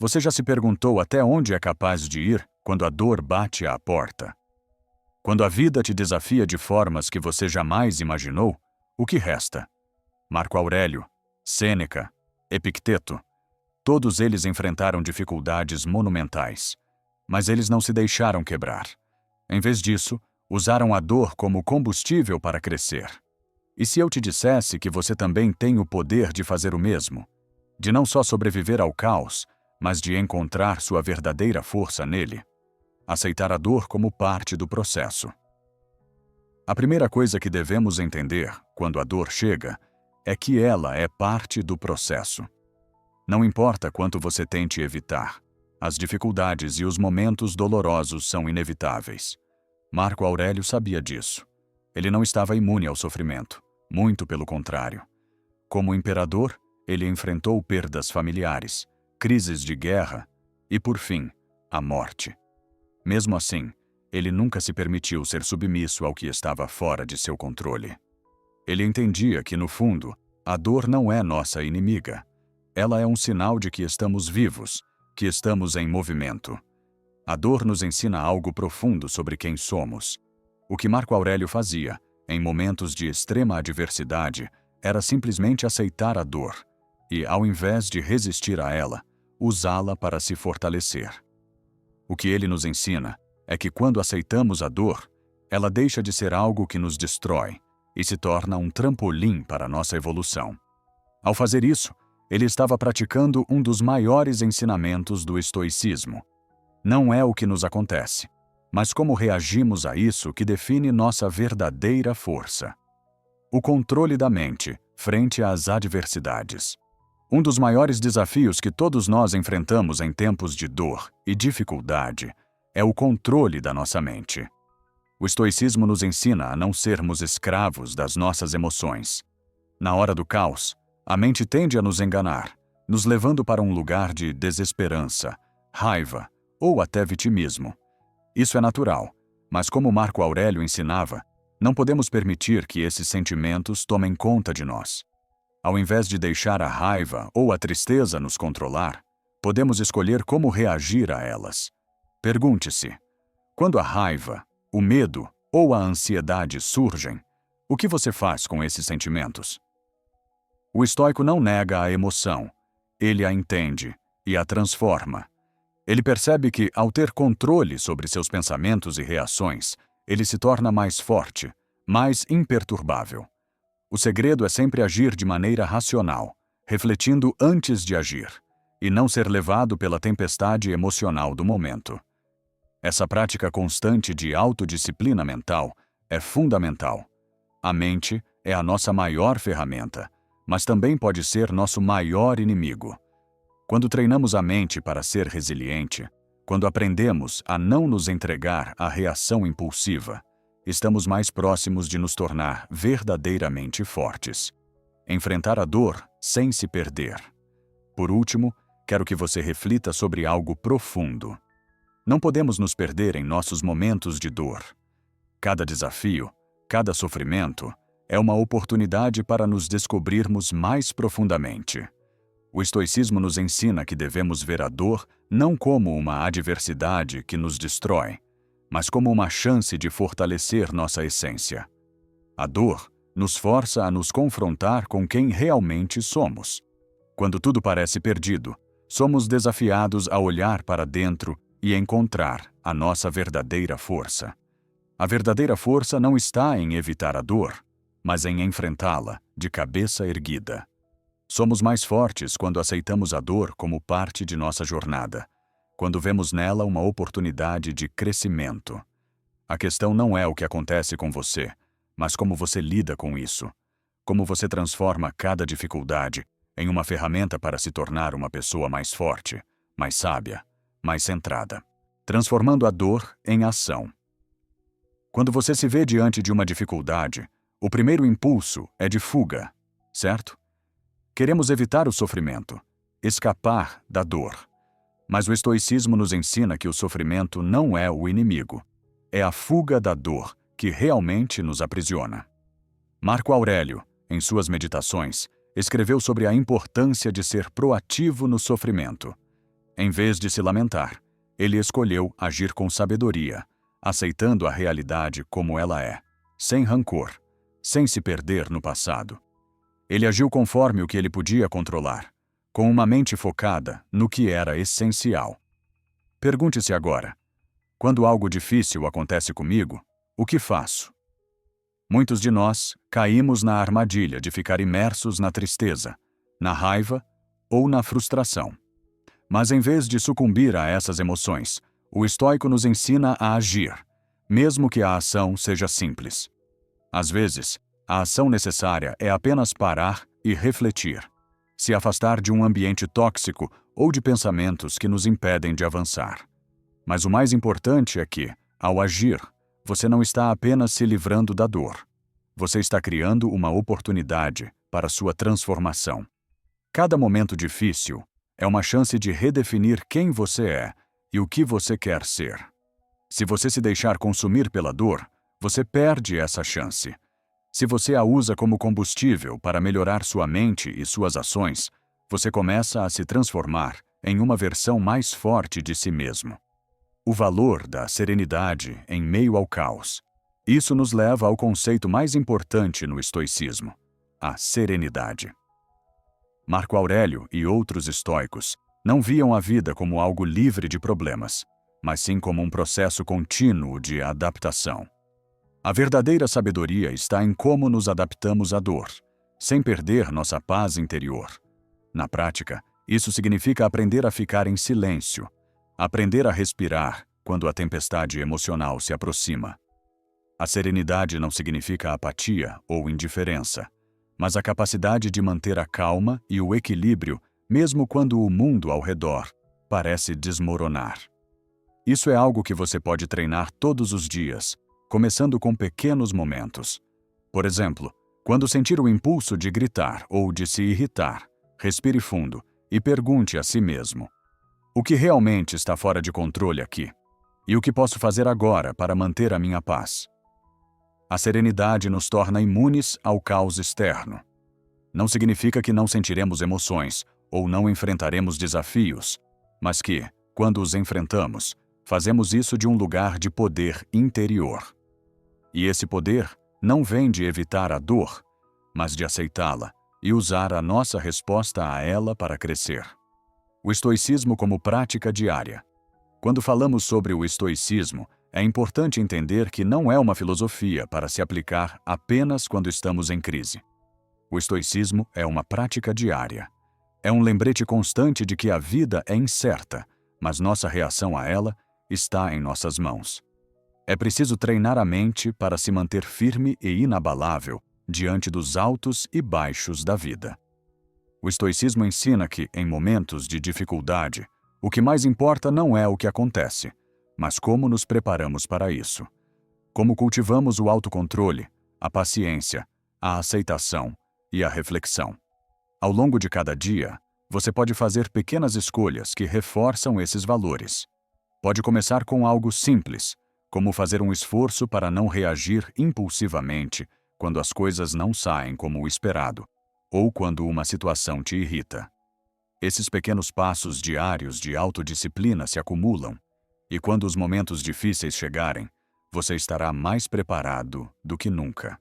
Você já se perguntou até onde é capaz de ir quando a dor bate à porta? Quando a vida te desafia de formas que você jamais imaginou, o que resta? Marco Aurélio, Sêneca, Epicteto, todos eles enfrentaram dificuldades monumentais. Mas eles não se deixaram quebrar. Em vez disso, usaram a dor como combustível para crescer. E se eu te dissesse que você também tem o poder de fazer o mesmo? De não só sobreviver ao caos, mas de encontrar sua verdadeira força nele? Aceitar a dor como parte do processo. A primeira coisa que devemos entender, quando a dor chega, é que ela é parte do processo. Não importa quanto você tente evitar, as dificuldades e os momentos dolorosos são inevitáveis. Marco Aurélio sabia disso. Ele não estava imune ao sofrimento, muito pelo contrário. Como imperador, ele enfrentou perdas familiares, crises de guerra e, por fim, a morte. Mesmo assim, ele nunca se permitiu ser submisso ao que estava fora de seu controle. Ele entendia que, no fundo, a dor não é nossa inimiga. Ela é um sinal de que estamos vivos, que estamos em movimento. A dor nos ensina algo profundo sobre quem somos. O que Marco Aurélio fazia, em momentos de extrema adversidade, era simplesmente aceitar a dor e, ao invés de resistir a ela, usá-la para se fortalecer. O que ele nos ensina é que quando aceitamos a dor, ela deixa de ser algo que nos destrói e se torna um trampolim para a nossa evolução. Ao fazer isso, ele estava praticando um dos maiores ensinamentos do estoicismo. Não é o que nos acontece, mas como reagimos a isso que define nossa verdadeira força. O controle da mente frente às adversidades. Um dos maiores desafios que todos nós enfrentamos em tempos de dor e dificuldade é o controle da nossa mente. O estoicismo nos ensina a não sermos escravos das nossas emoções. Na hora do caos, a mente tende a nos enganar, nos levando para um lugar de desesperança, raiva ou até vitimismo. Isso é natural, mas como Marco Aurélio ensinava, não podemos permitir que esses sentimentos tomem conta de nós. Ao invés de deixar a raiva ou a tristeza nos controlar, podemos escolher como reagir a elas. Pergunte-se: quando a raiva, o medo ou a ansiedade surgem, o que você faz com esses sentimentos? O estoico não nega a emoção, ele a entende e a transforma. Ele percebe que, ao ter controle sobre seus pensamentos e reações, ele se torna mais forte, mais imperturbável. O segredo é sempre agir de maneira racional, refletindo antes de agir, e não ser levado pela tempestade emocional do momento. Essa prática constante de autodisciplina mental é fundamental. A mente é a nossa maior ferramenta, mas também pode ser nosso maior inimigo. Quando treinamos a mente para ser resiliente, quando aprendemos a não nos entregar à reação impulsiva, estamos mais próximos de nos tornar verdadeiramente fortes. Enfrentar a dor sem se perder. Por último, quero que você reflita sobre algo profundo. Não podemos nos perder em nossos momentos de dor. Cada desafio, cada sofrimento, é uma oportunidade para nos descobrirmos mais profundamente. O estoicismo nos ensina que devemos ver a dor não como uma adversidade que nos destrói, mas como uma chance de fortalecer nossa essência. A dor nos força a nos confrontar com quem realmente somos. Quando tudo parece perdido, somos desafiados a olhar para dentro e encontrar a nossa verdadeira força. A verdadeira força não está em evitar a dor, mas em enfrentá-la de cabeça erguida. Somos mais fortes quando aceitamos a dor como parte de nossa jornada, quando vemos nela uma oportunidade de crescimento. A questão não é o que acontece com você, mas como você lida com isso. Como você transforma cada dificuldade em uma ferramenta para se tornar uma pessoa mais forte, mais sábia, mais centrada. Transformando a dor em ação. Quando você se vê diante de uma dificuldade, o primeiro impulso é de fuga, certo? Queremos evitar o sofrimento, escapar da dor. Mas o estoicismo nos ensina que o sofrimento não é o inimigo. É a fuga da dor que realmente nos aprisiona. Marco Aurélio, em suas meditações, escreveu sobre a importância de ser proativo no sofrimento. Em vez de se lamentar, ele escolheu agir com sabedoria, aceitando a realidade como ela é, sem rancor, sem se perder no passado. Ele agiu conforme o que ele podia controlar, com uma mente focada no que era essencial. Pergunte-se agora: quando algo difícil acontece comigo, o que faço? Muitos de nós caímos na armadilha de ficar imersos na tristeza, na raiva ou na frustração. Mas em vez de sucumbir a essas emoções, o estoico nos ensina a agir, mesmo que a ação seja simples. Às vezes, a ação necessária é apenas parar e refletir, se afastar de um ambiente tóxico ou de pensamentos que nos impedem de avançar. Mas o mais importante é que, ao agir, você não está apenas se livrando da dor. Você está criando uma oportunidade para sua transformação. Cada momento difícil é uma chance de redefinir quem você é e o que você quer ser. Se você se deixar consumir pela dor, você perde essa chance. Se você a usa como combustível para melhorar sua mente e suas ações, você começa a se transformar em uma versão mais forte de si mesmo. O valor da serenidade em meio ao caos. Isso nos leva ao conceito mais importante no estoicismo: a serenidade. Marco Aurélio e outros estoicos não viam a vida como algo livre de problemas, mas sim como um processo contínuo de adaptação. A verdadeira sabedoria está em como nos adaptamos à dor, sem perder nossa paz interior. Na prática, isso significa aprender a ficar em silêncio, aprender a respirar quando a tempestade emocional se aproxima. A serenidade não significa apatia ou indiferença, mas a capacidade de manter a calma e o equilíbrio mesmo quando o mundo ao redor parece desmoronar. Isso é algo que você pode treinar todos os dias, começando com pequenos momentos. Por exemplo, quando sentir o impulso de gritar ou de se irritar, respire fundo e pergunte a si mesmo: o que realmente está fora de controle aqui? E o que posso fazer agora para manter a minha paz? A serenidade nos torna imunes ao caos externo. Não significa que não sentiremos emoções ou não enfrentaremos desafios, mas que, quando os enfrentamos, fazemos isso de um lugar de poder interior. E esse poder não vem de evitar a dor, mas de aceitá-la e usar a nossa resposta a ela para crescer. O estoicismo como prática diária. Quando falamos sobre o estoicismo, é importante entender que não é uma filosofia para se aplicar apenas quando estamos em crise. O estoicismo é uma prática diária. É um lembrete constante de que a vida é incerta, mas nossa reação a ela está em nossas mãos. É preciso treinar a mente para se manter firme e inabalável diante dos altos e baixos da vida. O estoicismo ensina que, em momentos de dificuldade, o que mais importa não é o que acontece, mas como nos preparamos para isso. Como cultivamos o autocontrole, a paciência, a aceitação e a reflexão. Ao longo de cada dia, você pode fazer pequenas escolhas que reforçam esses valores. Pode começar com algo simples, como fazer um esforço para não reagir impulsivamente quando as coisas não saem como o esperado, ou quando uma situação te irrita. Esses pequenos passos diários de autodisciplina se acumulam, e quando os momentos difíceis chegarem, você estará mais preparado do que nunca.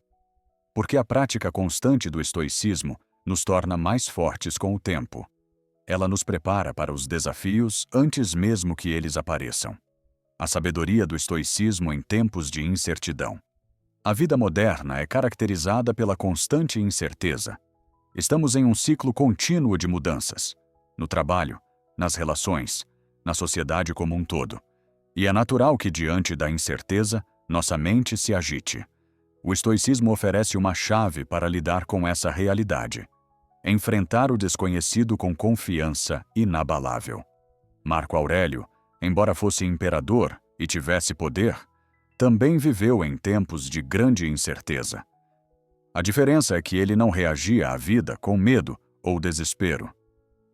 Porque a prática constante do estoicismo nos torna mais fortes com o tempo. Ela nos prepara para os desafios antes mesmo que eles apareçam. A sabedoria do estoicismo em tempos de incertidão. A vida moderna é caracterizada pela constante incerteza. Estamos em um ciclo contínuo de mudanças, no trabalho, nas relações, na sociedade como um todo. E é natural que, diante da incerteza, nossa mente se agite. O estoicismo oferece uma chave para lidar com essa realidade. Enfrentar o desconhecido com confiança inabalável. Marco Aurélio, embora fosse imperador e tivesse poder, também viveu em tempos de grande incerteza. A diferença é que ele não reagia à vida com medo ou desespero.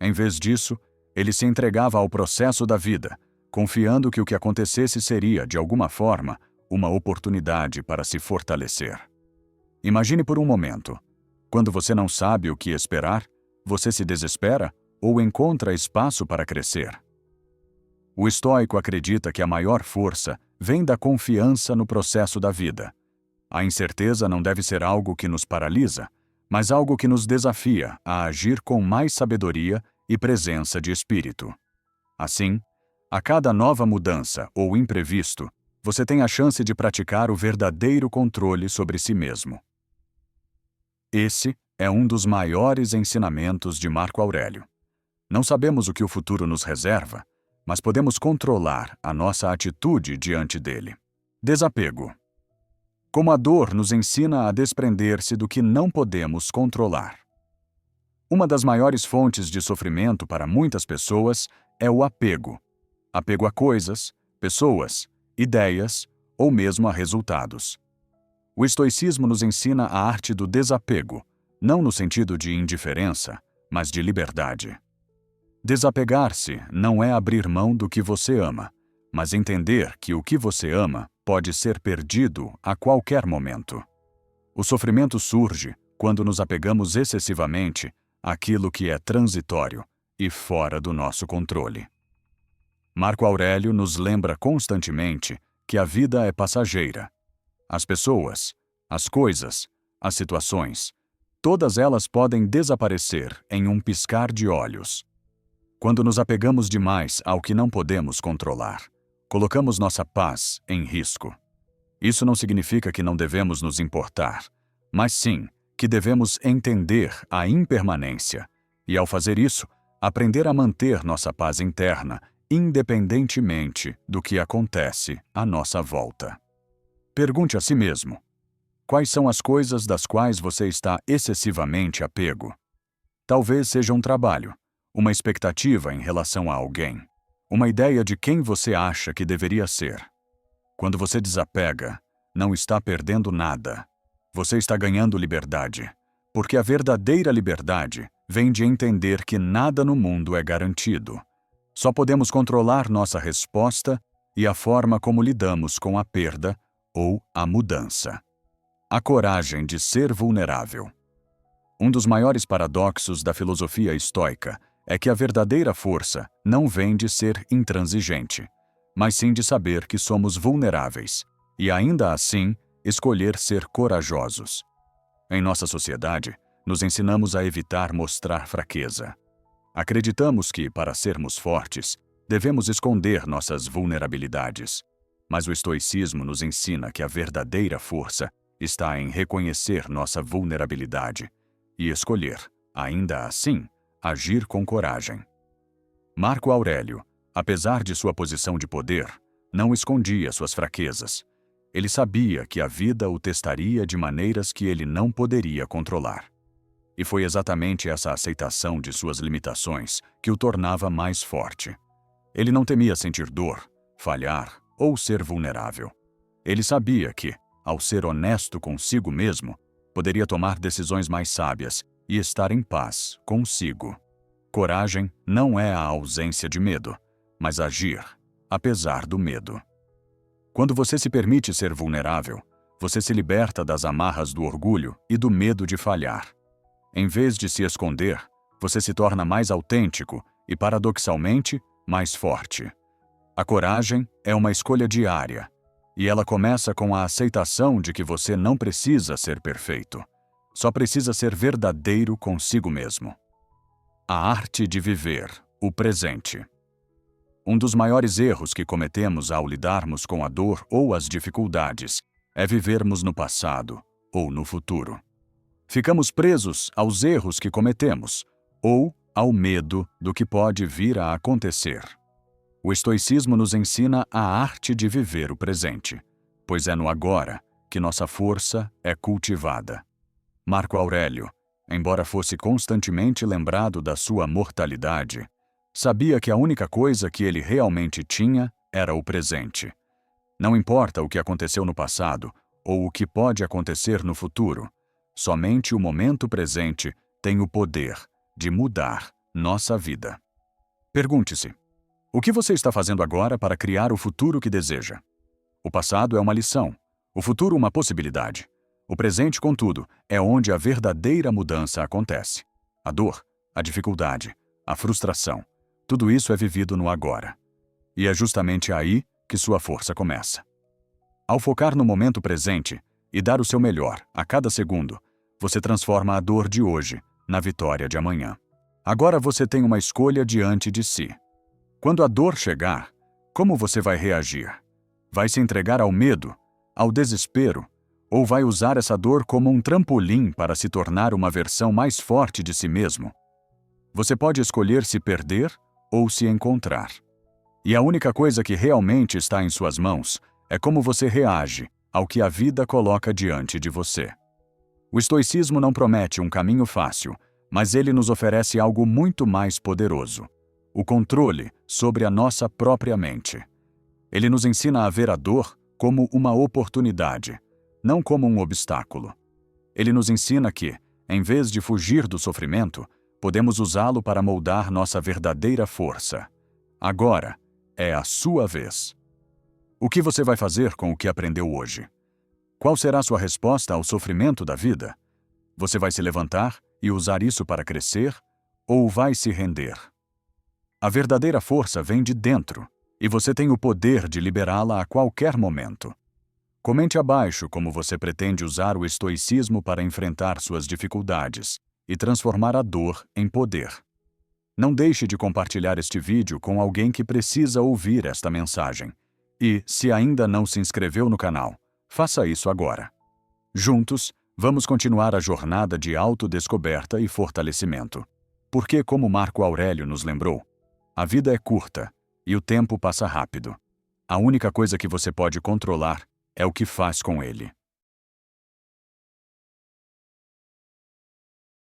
Em vez disso, ele se entregava ao processo da vida, confiando que o que acontecesse seria, de alguma forma, uma oportunidade para se fortalecer. Imagine por um momento. Quando você não sabe o que esperar, você se desespera ou encontra espaço para crescer? O estoico acredita que a maior força vem da confiança no processo da vida. A incerteza não deve ser algo que nos paralisa, mas algo que nos desafia a agir com mais sabedoria e presença de espírito. Assim, a cada nova mudança ou imprevisto, você tem a chance de praticar o verdadeiro controle sobre si mesmo. Esse é um dos maiores ensinamentos de Marco Aurélio. Não sabemos o que o futuro nos reserva, mas podemos controlar a nossa atitude diante dele. Desapego. Como a dor nos ensina a desprender-se do que não podemos controlar. Uma das maiores fontes de sofrimento para muitas pessoas é o apego. Apego a coisas, pessoas, ideias ou mesmo a resultados. O estoicismo nos ensina a arte do desapego, não no sentido de indiferença, mas de liberdade. Desapegar-se não é abrir mão do que você ama, mas entender que o que você ama pode ser perdido a qualquer momento. O sofrimento surge quando nos apegamos excessivamente àquilo que é transitório e fora do nosso controle. Marco Aurélio nos lembra constantemente que a vida é passageira. As pessoas, as coisas, as situações, todas elas podem desaparecer em um piscar de olhos. Quando nos apegamos demais ao que não podemos controlar, colocamos nossa paz em risco. Isso não significa que não devemos nos importar, mas sim que devemos entender a impermanência e, ao fazer isso, aprender a manter nossa paz interna, independentemente do que acontece à nossa volta. Pergunte a si mesmo: quais são as coisas das quais você está excessivamente apego? Talvez seja um trabalho, uma expectativa em relação a alguém, uma ideia de quem você acha que deveria ser. Quando você desapega, não está perdendo nada. Você está ganhando liberdade, porque a verdadeira liberdade vem de entender que nada no mundo é garantido. Só podemos controlar nossa resposta e a forma como lidamos com a perda ou a mudança. A coragem de ser vulnerável. Um dos maiores paradoxos da filosofia estoica é que a verdadeira força não vem de ser intransigente, mas sim de saber que somos vulneráveis e, ainda assim, escolher ser corajosos. Em nossa sociedade, nos ensinamos a evitar mostrar fraqueza. Acreditamos que, para sermos fortes, devemos esconder nossas vulnerabilidades. Mas o estoicismo nos ensina que a verdadeira força está em reconhecer nossa vulnerabilidade e escolher, ainda assim, agir com coragem. Marco Aurélio, apesar de sua posição de poder, não escondia suas fraquezas. Ele sabia que a vida o testaria de maneiras que ele não poderia controlar. E foi exatamente essa aceitação de suas limitações que o tornava mais forte. Ele não temia sentir dor, falhar ou ser vulnerável. Ele sabia que, ao ser honesto consigo mesmo, poderia tomar decisões mais sábias e estar em paz consigo. Coragem não é a ausência de medo, mas agir, apesar do medo. Quando você se permite ser vulnerável, você se liberta das amarras do orgulho e do medo de falhar. Em vez de se esconder, você se torna mais autêntico e, paradoxalmente, mais forte. A coragem é uma escolha diária, e ela começa com a aceitação de que você não precisa ser perfeito. Só precisa ser verdadeiro consigo mesmo. A arte de viver o presente. Um dos maiores erros que cometemos ao lidarmos com a dor ou as dificuldades é vivermos no passado ou no futuro. Ficamos presos aos erros que cometemos ou ao medo do que pode vir a acontecer. O estoicismo nos ensina a arte de viver o presente, pois é no agora que nossa força é cultivada. Marco Aurélio, embora fosse constantemente lembrado da sua mortalidade, sabia que a única coisa que ele realmente tinha era o presente. Não importa o que aconteceu no passado ou o que pode acontecer no futuro, somente o momento presente tem o poder de mudar nossa vida. Pergunte-se: o que você está fazendo agora para criar o futuro que deseja? O passado é uma lição, o futuro uma possibilidade. O presente, contudo, é onde a verdadeira mudança acontece. A dor, a dificuldade, a frustração, tudo isso é vivido no agora. E é justamente aí que sua força começa. Ao focar no momento presente e dar o seu melhor a cada segundo, você transforma a dor de hoje na vitória de amanhã. Agora você tem uma escolha diante de si. Quando a dor chegar, como você vai reagir? Vai se entregar ao medo, ao desespero, ou vai usar essa dor como um trampolim para se tornar uma versão mais forte de si mesmo? Você pode escolher se perder ou se encontrar. E a única coisa que realmente está em suas mãos é como você reage ao que a vida coloca diante de você. O estoicismo não promete um caminho fácil, mas ele nos oferece algo muito mais poderoso: o controle sobre a nossa própria mente. Ele nos ensina a ver a dor como uma oportunidade, não como um obstáculo. Ele nos ensina que, em vez de fugir do sofrimento, podemos usá-lo para moldar nossa verdadeira força. Agora é a sua vez. O que você vai fazer com o que aprendeu hoje? Qual será sua resposta ao sofrimento da vida? Você vai se levantar e usar isso para crescer, ou vai se render? A verdadeira força vem de dentro, e você tem o poder de liberá-la a qualquer momento. Comente abaixo como você pretende usar o estoicismo para enfrentar suas dificuldades e transformar a dor em poder. Não deixe de compartilhar este vídeo com alguém que precisa ouvir esta mensagem. E, se ainda não se inscreveu no canal, faça isso agora. Juntos, vamos continuar a jornada de autodescoberta e fortalecimento. Porque, como Marco Aurélio nos lembrou, a vida é curta e o tempo passa rápido. A única coisa que você pode controlar é o que faz com ele.